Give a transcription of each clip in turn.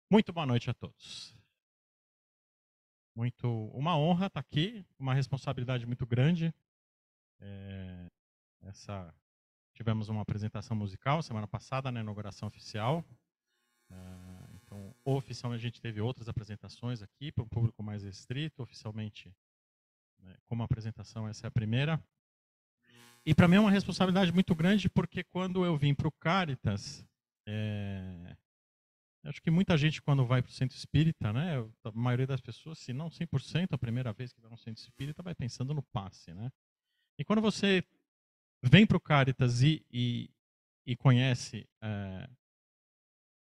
Muito boa noite a todos. Uma honra estar aqui, uma responsabilidade muito grande. É, tivemos uma apresentação musical semana passada na inauguração oficial. Então, oficialmente a gente teve outras apresentações aqui para um público mais restrito. Oficialmente, né, como apresentação, essa é a primeira. E para mim é uma responsabilidade muito grande porque quando eu vim para o Caritas, acho que muita gente, quando vai para o centro espírita, né, a maioria das pessoas, se não 100%, a primeira vez que vai no centro espírita, vai pensando no passe. Né? E quando você vem para o Caritas e conhece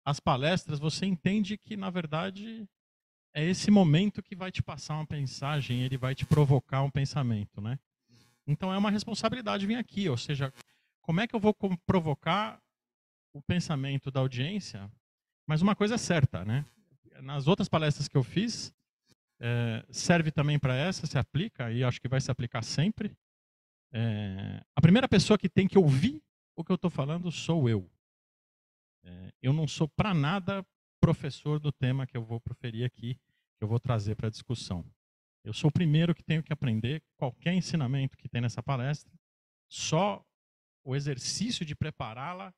as palestras, você entende que, na verdade, é esse momento que vai te passar uma mensagem, ele vai te provocar um pensamento. Né? Então é uma responsabilidade vir aqui, ou seja, como é que eu vou provocar o pensamento da audiência? Mas uma coisa é certa, né? Nas outras palestras que eu fiz, serve também para essa, se aplica, e acho que vai se aplicar sempre. A primeira pessoa que tem que ouvir o que eu estou falando sou eu. Eu não sou para nada professor do tema que eu vou proferir aqui, que eu vou trazer para a discussão. Eu sou o primeiro que tenho que aprender qualquer ensinamento que tem nessa palestra. Só o exercício de prepará-la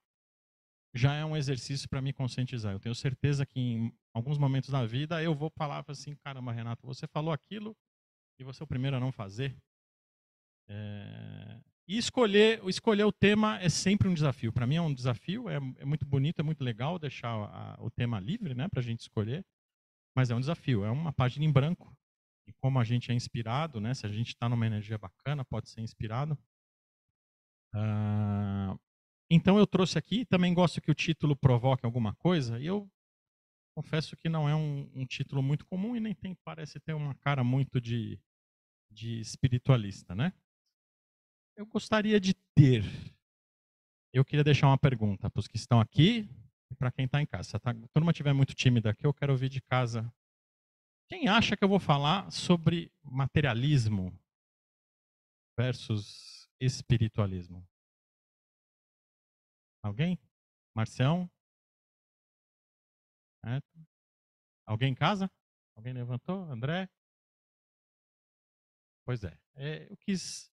já é um exercício para me conscientizar. Eu tenho certeza que em alguns momentos da vida eu vou falar assim, caramba, Renato, você falou aquilo e você é o primeiro a não fazer. E escolher o tema é sempre um desafio. Para mim é um desafio, é muito bonito, é muito legal deixar o tema livre, né, para a gente escolher, mas é um desafio, é uma página em branco. E como a gente é inspirado, né, se a gente está numa energia bacana, pode ser inspirado. Então eu trouxe aqui, também gosto que o título provoque alguma coisa, e eu confesso que não é um título muito comum e nem parece ter uma cara muito de espiritualista, né? Eu gostaria de ter. Eu queria deixar uma pergunta para os que estão aqui e para quem está em casa. Se a turma estiver muito tímida aqui, eu quero ouvir de casa. Quem acha que eu vou falar sobre materialismo versus espiritualismo? Alguém? Marcião? É? Alguém em casa? Alguém levantou? André? Pois é. Eu quis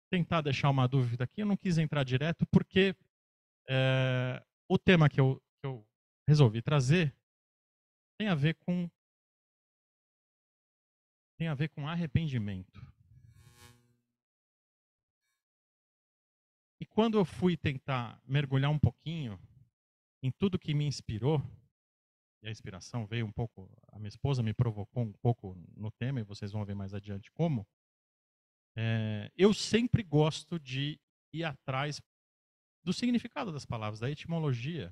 tentar deixar uma dúvida aqui. Eu não quis entrar direto porque o tema que eu resolvi trazer tem a ver com arrependimento. E quando eu fui tentar mergulhar um pouquinho em tudo que me inspirou, e a inspiração veio um pouco, a minha esposa me provocou um pouco no tema, e vocês vão ver mais adiante como, eu sempre gosto de ir atrás do significado das palavras, da etimologia.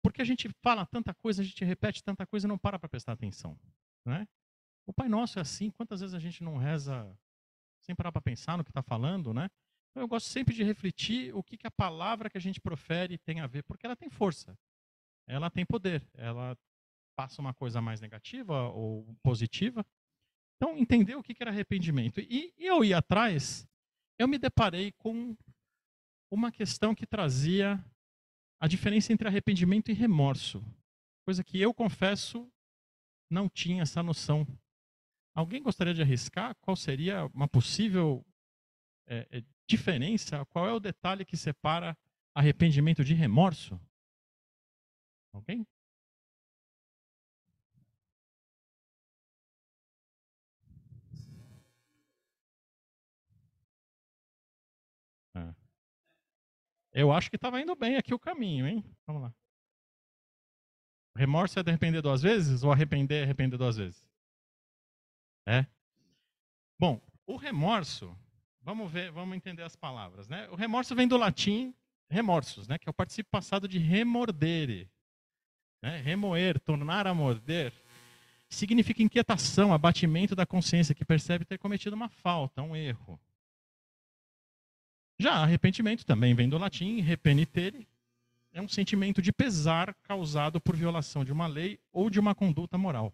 Porque a gente fala tanta coisa, a gente repete tanta coisa e não para prestar atenção. Né? O Pai Nosso é assim, quantas vezes a gente não reza sem parar para pensar no que está falando, né? Então eu gosto sempre de refletir o que a palavra que a gente profere tem a ver, porque ela tem força, ela tem poder, ela passa uma coisa mais negativa ou positiva. Então, entender o que era arrependimento. E eu ia atrás, eu me deparei com uma questão que trazia a diferença entre arrependimento e remorso, coisa que eu confesso não tinha essa noção. Alguém gostaria de arriscar qual seria uma possível diferença? Qual é o detalhe que separa arrependimento de remorso? Alguém? Ah. Eu acho que estava indo bem aqui o caminho, hein? Vamos lá. Remorso é de arrepender duas vezes ou arrepender é arrepender duas vezes? É? Bom, o remorso, vamos ver, vamos entender as palavras, né? O remorso vem do latim remorsos, né? Que é o participio passado de remordere, né? Remoer, tornar a morder, significa inquietação, abatimento da consciência que percebe ter cometido uma falta, um erro. Já arrependimento também vem do latim repenitere, é um sentimento de pesar causado por violação de uma lei ou de uma conduta moral.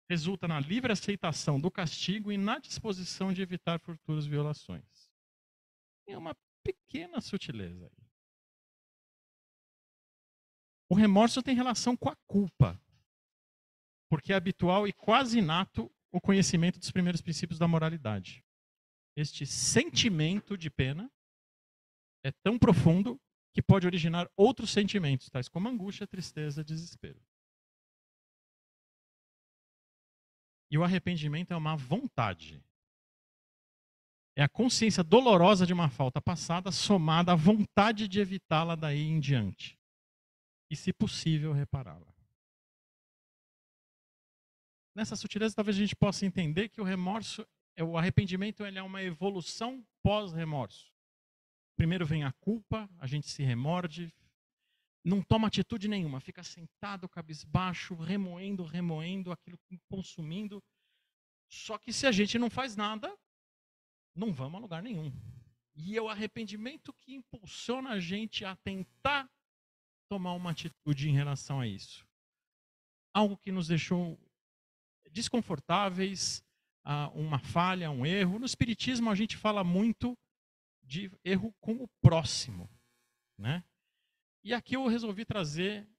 Resulta na livre aceitação do castigo e na disposição de evitar futuras violações. É uma pequena sutileza aí. O remorso tem relação com a culpa, porque é habitual e quase inato o conhecimento dos primeiros princípios da moralidade. Este sentimento de pena é tão profundo que pode originar outros sentimentos, tais como angústia, tristeza, desespero. E o arrependimento é uma vontade. É a consciência dolorosa de uma falta passada somada à vontade de evitá-la daí em diante. E, se possível, repará-la. Nessa sutileza, talvez a gente possa entender que o remorso, o arrependimento, ele é uma evolução pós-remorso. Primeiro vem a culpa, a gente se remorde, não toma atitude nenhuma, fica sentado, cabisbaixo, remoendo aquilo, consumindo. Só que se a gente não faz nada, não vamos a lugar nenhum. E é o arrependimento que impulsiona a gente a tentar tomar uma atitude em relação a isso. Algo que nos deixou desconfortáveis, uma falha, um erro. No Espiritismo a gente fala muito de erro com o próximo, né? E aqui eu resolvi trazer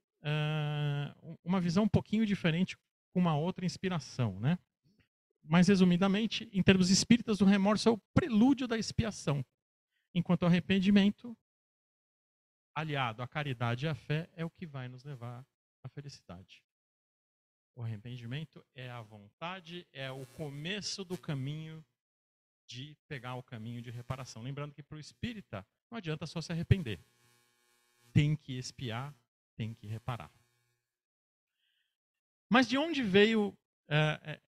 uma visão um pouquinho diferente, com uma outra inspiração, né? Mas, resumidamente, em termos espíritas, o remorso é o prelúdio da expiação, enquanto o arrependimento, aliado à caridade e à fé, é o que vai nos levar à felicidade. O arrependimento é a vontade, é o começo do caminho de pegar o caminho de reparação. Lembrando que para o espírita não adianta só se arrepender. Tem que expiar, tem que reparar. Mas de onde veio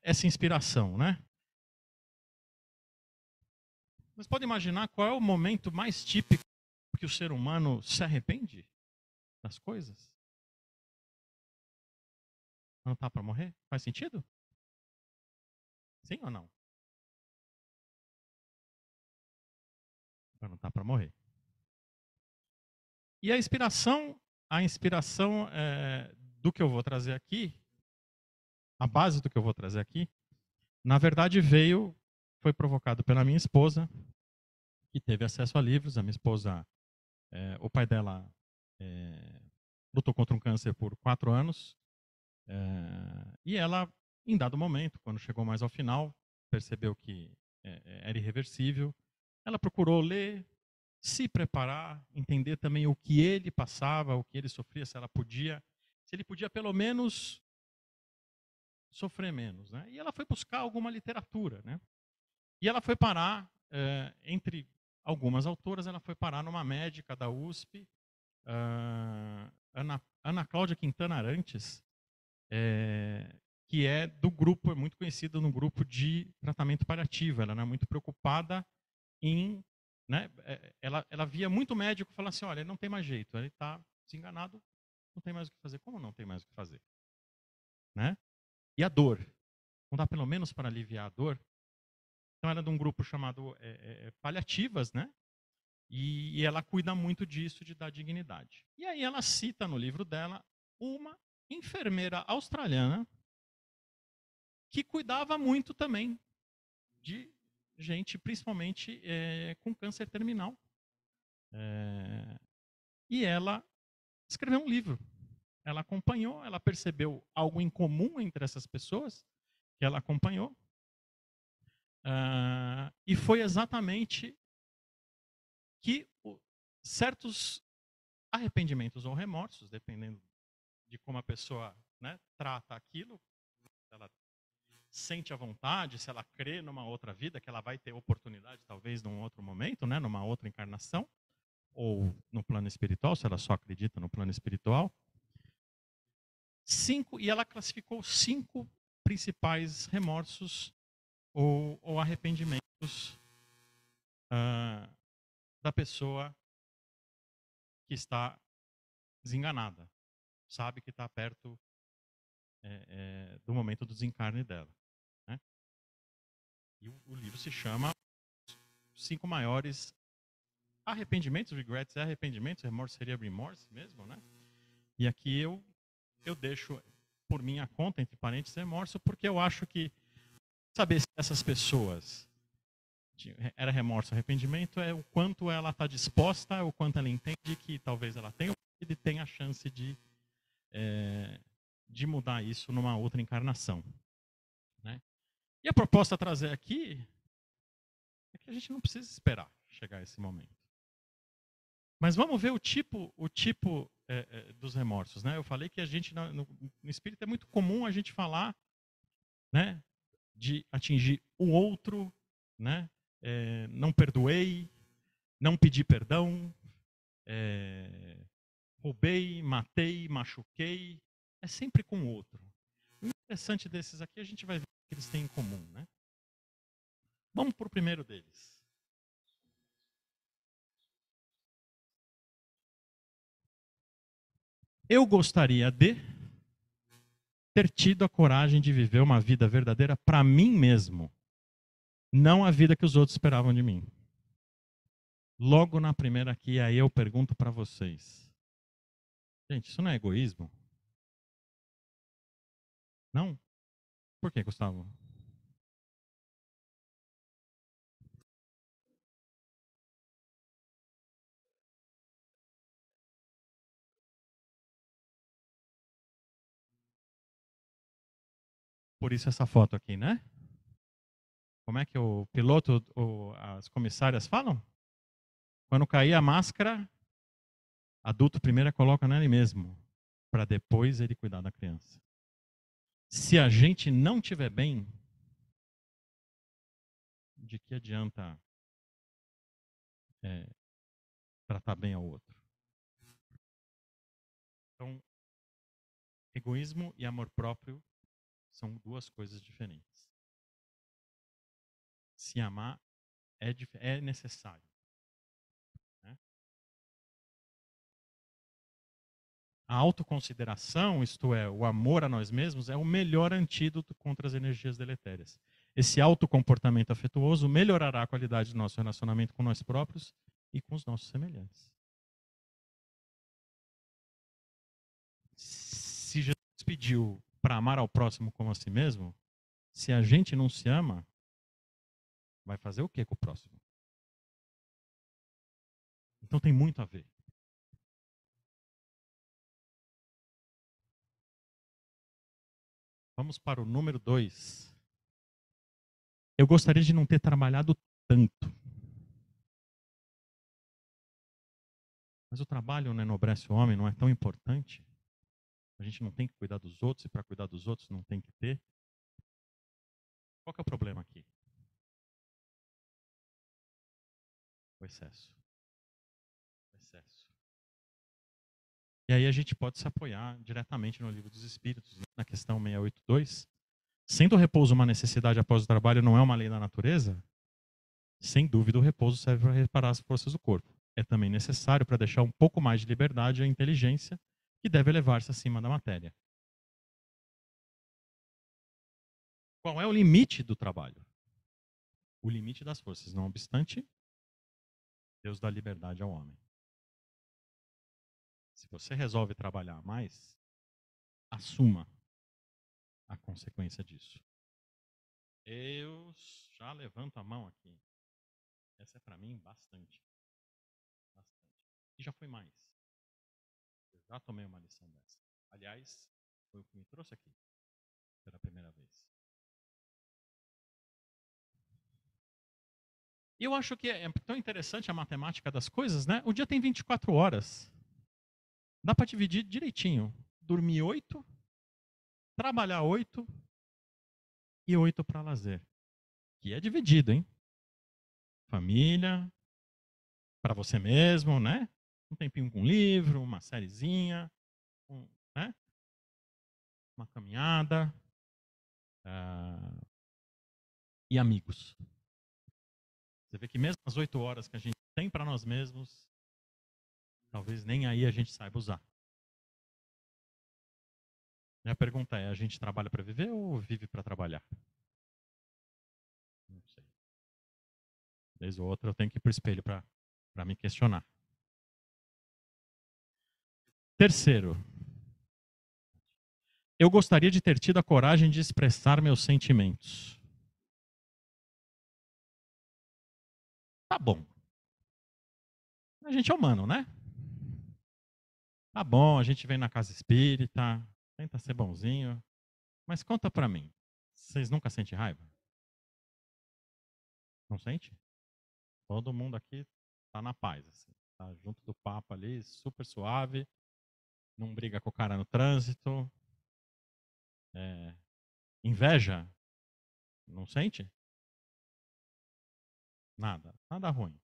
essa inspiração, né? Vocês podem imaginar qual é o momento mais típico que o ser humano se arrepende das coisas? Não está para morrer? Faz sentido? Sim ou não? Não está para morrer. E a inspiração do que eu vou trazer aqui, a base do que eu vou trazer aqui, na verdade foi provocado pela minha esposa, que teve acesso a livros. A minha esposa, o pai dela lutou contra um câncer por 4 anos, e ela, em dado momento, quando chegou mais ao final, percebeu que era irreversível. Ela procurou ler, se preparar, entender também o que ele passava, o que ele sofria, se ele podia pelo menos sofrer menos, né? E ela foi buscar alguma literatura, né? E ela foi parar, entre algumas autoras, ela foi parar numa médica da USP, Ana Cláudia Quintana Arantes, que é do grupo, é muito conhecida no grupo de tratamento paliativo. Ela era muito preocupada em, né, ela via muito médico falar assim, olha, ele não tem mais jeito, ele está desenganado, não tem mais o que fazer. Como não tem mais o que fazer? Né? E a dor? Não dá pelo menos para aliviar a dor? Então ela é de um grupo chamado Paliativas, né? E ela cuida muito disso, de dar dignidade. E aí ela cita no livro dela uma enfermeira australiana que cuidava muito também de gente, principalmente com câncer terminal. E ela escreveu um livro. Ela acompanhou, ela percebeu algo em comum entre essas pessoas que ela acompanhou. E foi exatamente que certos arrependimentos ou remorsos, dependendo de como a pessoa, né, trata aquilo, ela sente a vontade, se ela crê numa outra vida, que ela vai ter oportunidade, talvez, num outro momento, né, numa outra encarnação, ou no plano espiritual, se ela só acredita no plano espiritual. E ela classificou 5 principais remorsos ou arrependimentos da pessoa que está desenganada, sabe que está perto do momento do desencarne dela. Né? E o livro se chama 5 maiores arrependimentos, regrets é arrependimentos, remorso seria remorse mesmo, né? E aqui eu deixo por minha conta, entre parênteses, remorso, porque eu acho que saber se essas pessoas era remorso ou arrependimento é o quanto ela está disposta, o quanto ela entende que talvez ela tenha a chance de de mudar isso numa outra encarnação. Né? E a proposta a trazer aqui é que a gente não precisa esperar chegar a esse momento. Mas vamos ver o tipo dos remorsos. Né? Eu falei que a gente, no espírito, é muito comum a gente falar, né, de atingir o outro, né? Não perdoei, não pedi perdão, roubei, matei, machuquei. É sempre com o outro. O interessante desses aqui, a gente vai ver o que eles têm em comum. Né? Vamos para o primeiro deles. Eu gostaria de ter tido a coragem de viver uma vida verdadeira para mim mesmo, não a vida que os outros esperavam de mim. Logo na primeira aqui, aí eu pergunto para vocês. Gente, isso não é egoísmo? Não? Por que, Gustavo? Por isso essa foto aqui, né? Como é que o piloto, as comissárias falam? Quando cair a máscara, adulto primeiro coloca nele mesmo, para depois ele cuidar da criança. Se a gente não tiver bem, de que adianta tratar bem ao outro? Então, egoísmo e amor próprio são duas coisas diferentes. Se amar é necessário. Né? A autoconsideração, isto é, o amor a nós mesmos, é o melhor antídoto contra as energias deletérias. Esse autocomportamento afetuoso melhorará a qualidade do nosso relacionamento com nós próprios e com os nossos semelhantes. Se Jesus pediu para amar ao próximo como a si mesmo, se a gente não se ama, vai fazer o que com o próximo? Então tem muito a ver. Vamos para o número 2. Eu gostaria de não ter trabalhado tanto. Mas o trabalho não enobrece o homem, não é tão importante? A gente não tem que cuidar dos outros e para cuidar dos outros não tem que ter? Qual que é o problema aqui? O excesso. O excesso. E aí a gente pode se apoiar diretamente no Livro dos Espíritos, na questão 682. Sendo o repouso uma necessidade após o trabalho, não é uma lei da natureza? Sem dúvida, o repouso serve para reparar as forças do corpo. É também necessário para deixar um pouco mais de liberdade à inteligência, que deve elevar-se acima da matéria. Qual é o limite do trabalho? O limite das forças. Não obstante, Deus dá liberdade ao homem. Se você resolve trabalhar mais, assuma a consequência disso. Eu já levanto a mão aqui. Essa é para mim bastante. Bastante. E já foi mais. Eu já tomei uma lição dessa. Aliás, foi o que me trouxe aqui pela primeira vez. E eu acho que é tão interessante a matemática das coisas, né? O dia tem 24 horas. Dá para dividir direitinho. Dormir 8, trabalhar 8 e 8 para lazer. Que é dividido, hein? Família, para você mesmo, né? Um tempinho com um livro, uma sériezinha, né? Uma caminhada e amigos. Você vê que mesmo as 8 horas que a gente tem para nós mesmos, talvez nem aí a gente saiba usar. Minha pergunta é: a gente trabalha para viver ou vive para trabalhar? Não sei. Vez ou outra eu tenho que ir para o espelho para me questionar. Terceiro, eu gostaria de ter tido a coragem de expressar meus sentimentos. Tá bom. A gente é humano, né? Tá bom, a gente vem na casa espírita, tenta ser bonzinho, mas conta pra mim, vocês nunca sentem raiva? Não sente? Todo mundo aqui tá na paz, assim, tá junto do papo ali, super suave, não briga com o cara no trânsito. É, inveja, não sente? Nada, nada ruim.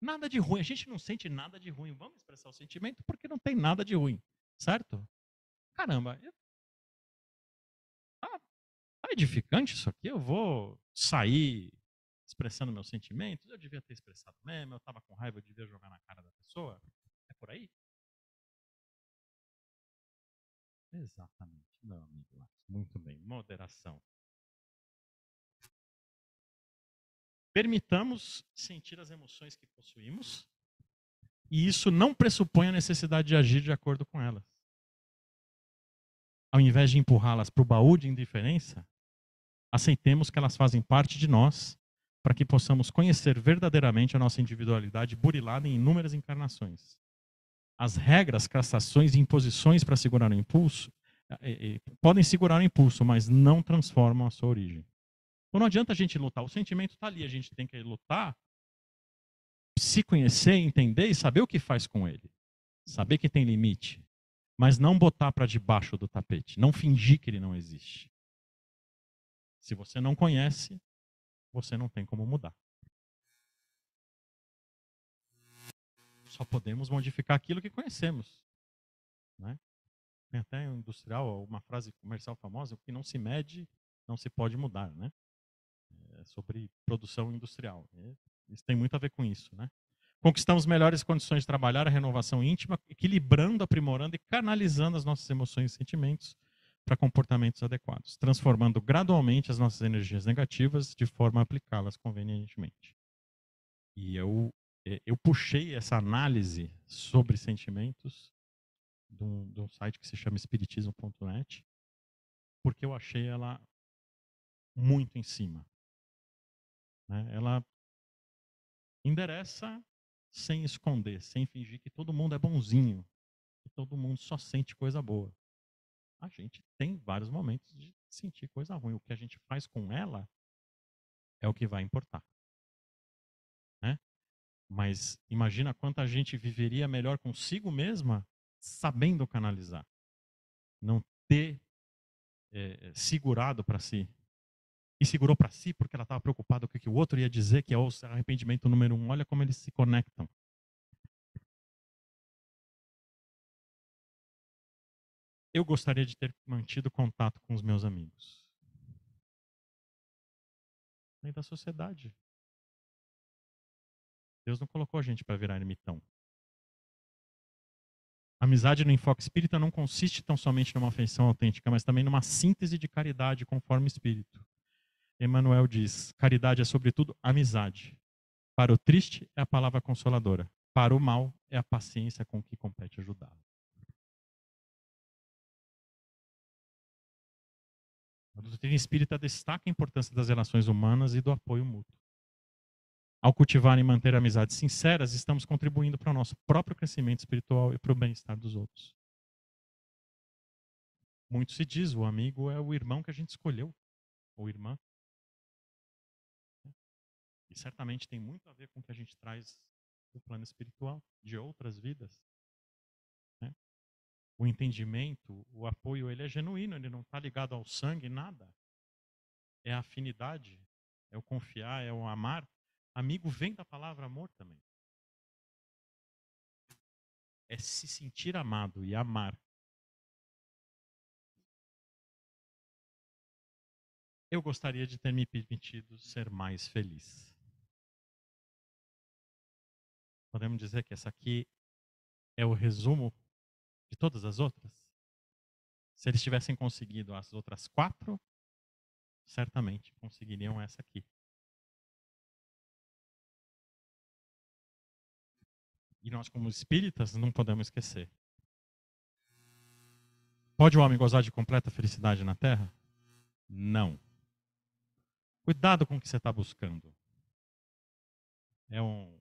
Nada de ruim, a gente não sente nada de ruim. Vamos expressar o sentimento porque não tem nada de ruim, certo? Caramba, tá, tá edificante isso aqui? Eu vou sair expressando meus sentimentos? Eu devia ter expressado mesmo, eu tava com raiva, eu devia jogar na cara da pessoa? É por aí? Exatamente, meu amigo Marcos. Muito bem, moderação. Permitamos sentir as emoções que possuímos, e isso não pressupõe a necessidade de agir de acordo com elas. Ao invés de empurrá-las para o baú de indiferença, aceitemos que elas fazem parte de nós, para que possamos conhecer verdadeiramente a nossa individualidade burilada em inúmeras encarnações. As regras, cassações e imposições para segurar o impulso podem segurar o impulso, mas não transformam a sua origem. Então não adianta a gente lutar, o sentimento está ali, a gente tem que lutar, se conhecer, entender e saber o que faz com ele. Saber que tem limite, mas não botar para debaixo do tapete, não fingir que ele não existe. Se você não conhece, você não tem como mudar. Só podemos modificar aquilo que conhecemos. Né? Tem até um industrial, uma frase comercial famosa, o que não se mede, não se pode mudar. Né? É sobre produção industrial. Isso tem muito a ver com isso. Né? Conquistamos melhores condições de trabalhar a renovação íntima, equilibrando, aprimorando e canalizando as nossas emoções e sentimentos para comportamentos adequados, transformando gradualmente as nossas energias negativas de forma a aplicá-las convenientemente. E eu puxei essa análise sobre sentimentos de um site que se chama espiritismo.net, porque eu achei ela muito em cima. Né? Ela endereça sem esconder, sem fingir que todo mundo é bonzinho, que todo mundo só sente coisa boa. A gente tem vários momentos de sentir coisa ruim. O que a gente faz com ela é o que vai importar. Né? Mas imagina quanta gente viveria melhor consigo mesma sabendo canalizar. Não ter segurado para si. E segurou para si porque ela estava preocupada com o que o outro ia dizer, que é o arrependimento número 1. Olha como eles se conectam. Eu gostaria de ter mantido contato com os meus amigos. Nem da sociedade. Deus não colocou a gente para virar ermitão. Amizade no enfoque espírita não consiste tão somente numa afeição autêntica, mas também numa síntese de caridade conforme espírito. Emmanuel diz: caridade é, sobretudo, amizade. Para o triste é a palavra consoladora. Para o mal é a paciência com que compete ajudá-lo. A doutrina espírita destaca a importância das relações humanas e do apoio mútuo. Ao cultivar e manter amizades sinceras, estamos contribuindo para o nosso próprio crescimento espiritual e para o bem-estar dos outros. Muito se diz, o amigo é o irmão que a gente escolheu, ou irmã. E certamente tem muito a ver com o que a gente traz do plano espiritual, de outras vidas. Né? O entendimento, o apoio, ele é genuíno, ele não está ligado ao sangue, nada. É a afinidade, é o confiar, é o amar. Amigo vem da palavra amor também. É se sentir amado e amar. Eu gostaria de ter me permitido ser mais feliz. Podemos dizer que essa aqui é o resumo de todas as outras? Se eles tivessem conseguido as outras 4, certamente conseguiriam essa aqui. E nós, como espíritas, não podemos esquecer. Pode o homem gozar de completa felicidade na Terra? Não. Cuidado com o que você está buscando. É um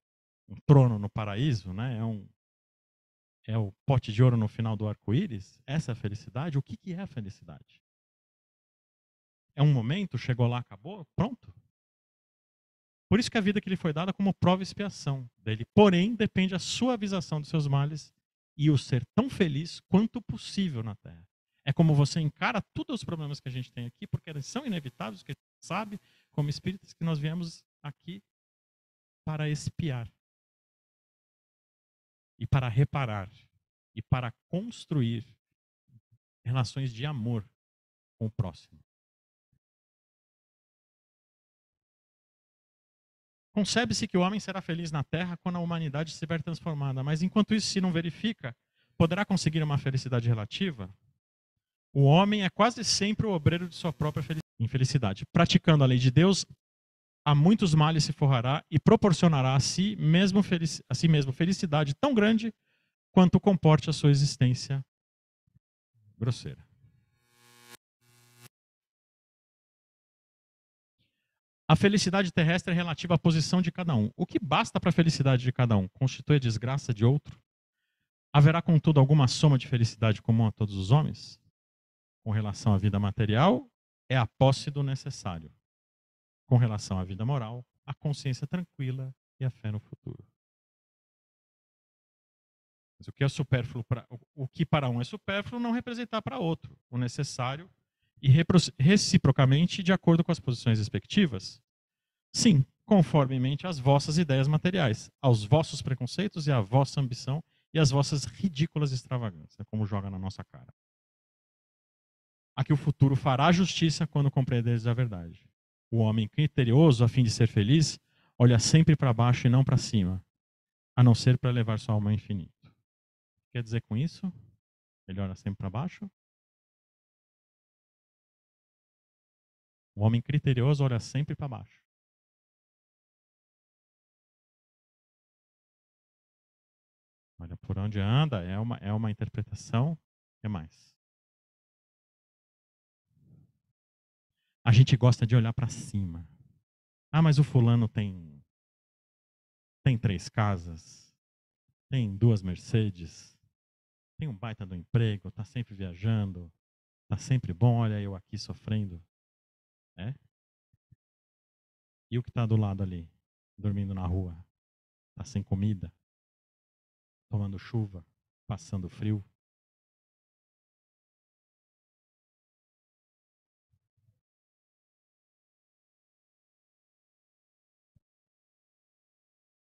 trono no paraíso, né? é o pote de ouro no final do arco-íris? Essa é a felicidade? O que é a felicidade? É um momento, chegou lá, acabou, pronto? Por isso que a vida que lhe foi dada como prova e expiação dele. Porém, depende a suavização dos seus males e o ser tão feliz quanto possível na Terra. É como você encara todos os problemas que a gente tem aqui, porque eles são inevitáveis, que a gente sabe, como espíritas, que nós viemos aqui para expiar e para reparar e para construir relações de amor com o próximo. Concebe-se que o homem será feliz na Terra quando a humanidade estiver transformada, mas enquanto isso se não verifica, poderá conseguir uma felicidade relativa? O homem é quase sempre o obreiro de sua própria infelicidade. Praticando a lei de Deus, a muitos males se forrará e proporcionará a si mesmo felicidade tão grande quanto comporte a sua existência grosseira. A felicidade terrestre é relativa à posição de cada um. O que basta para a felicidade de cada um constitui a desgraça de outro? Haverá, contudo, alguma soma de felicidade comum a todos os homens? Com relação à vida material, é a posse do necessário. Com relação à vida moral, a consciência tranquila e a fé no futuro. Mas o que é supérfluo o que para um é supérfluo não representar para outro o necessário e reciprocamente de acordo com as posições respectivas? Sim, conformemente às vossas ideias materiais, aos vossos preconceitos e à vossa ambição e às vossas ridículas extravagâncias, como joga na nossa cara. A que o futuro fará justiça quando compreenderes a verdade. O homem criterioso, a fim de ser feliz, olha sempre para baixo e não para cima, a não ser para levar sua alma ao infinito. Quer dizer com isso? Ele olha sempre para baixo? O homem criterioso olha sempre para baixo. Olha por onde anda, é uma interpretação. O que mais? A gente gosta de olhar para cima. Ah, mas o fulano tem 3 casas, tem 2 Mercedes, tem um baita do emprego, tá sempre viajando, tá sempre bom, olha eu aqui sofrendo. É? E o que tá do lado ali, dormindo na rua, tá sem comida, tomando chuva, passando frio.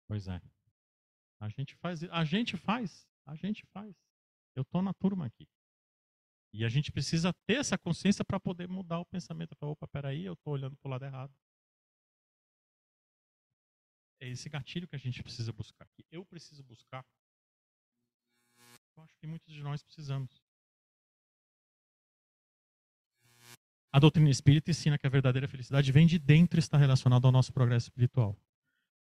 Pois é. A gente faz. Eu tô na turma aqui. E a gente precisa ter essa consciência para poder mudar o pensamento. Falar, opa, peraí, eu tô olhando pro lado errado. É esse gatilho que a gente precisa buscar. Que eu preciso buscar. Eu acho que muitos de nós precisamos. A doutrina espírita ensina que a verdadeira felicidade vem de dentro e está relacionada ao nosso progresso espiritual.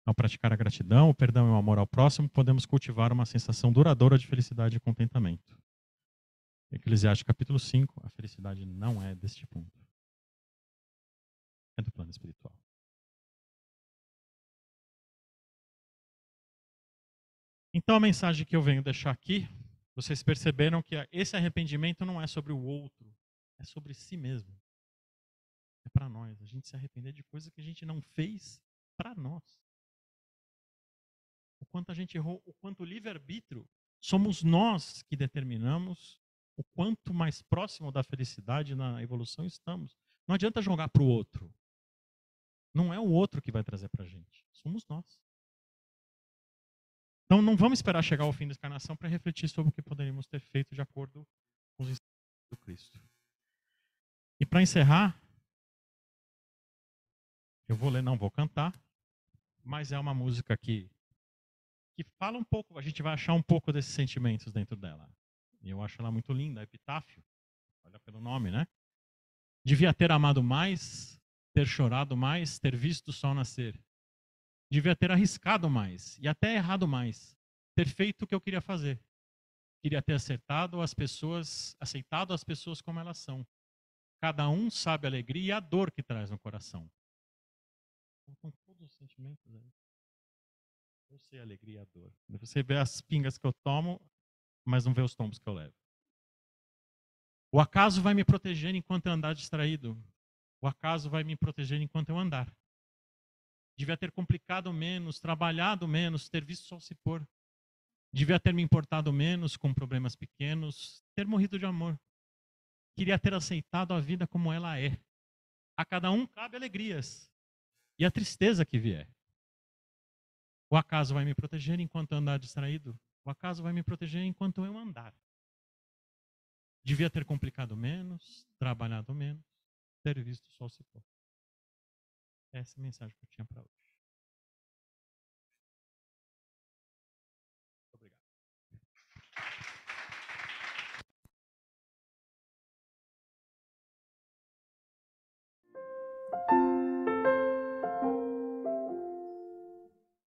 Ao praticar a gratidão, o perdão e o amor ao próximo, podemos cultivar uma sensação duradoura de felicidade e contentamento. Eclesiastes capítulo 5, a felicidade não é deste ponto. É do plano espiritual. Então a mensagem que eu venho deixar aqui, vocês perceberam que esse arrependimento não é sobre o outro, é sobre si mesmo. É para nós. A gente se arrepender de coisas que a gente não fez para nós. O quanto a gente errou, o quanto o livre-arbítrio, somos nós que determinamos o quanto mais próximo da felicidade na evolução estamos. Não adianta jogar para o outro. Não é o outro que vai trazer para a gente. Somos nós. Então não vamos esperar chegar ao fim da encarnação para refletir sobre o que poderíamos ter feito de acordo com os ensinamentos do Cristo. E para encerrar, eu vou ler, não vou cantar, mas é uma música que fala um pouco, a gente vai achar um pouco desses sentimentos dentro dela. E eu acho ela muito linda, Epitáfio. Olha pelo nome, né? Devia ter amado mais, ter chorado mais, ter visto o sol nascer. Devia ter arriscado mais e até errado mais, ter feito o que eu queria fazer. Queria ter aceitado as pessoas como elas são. Cada um sabe a alegria e a dor que traz no coração. Com todos os sentimentos aí. Eu sei a alegria e a dor. Você vê as pingas que eu tomo, mas não vê os tombos que eu levo. O acaso vai me proteger enquanto eu andar distraído. O acaso vai me proteger enquanto eu andar. Devia ter complicado menos, trabalhado menos, ter visto o sol se pôr. Devia ter me importado menos com problemas pequenos, ter morrido de amor. Queria ter aceitado a vida como ela é. A cada um cabe alegrias e a tristeza que vier. O acaso vai me proteger enquanto eu andar distraído. O acaso vai me proteger enquanto eu andar. Devia ter complicado menos, trabalhado menos, ter visto o sol se pôr. Essa é a mensagem que eu tinha para hoje.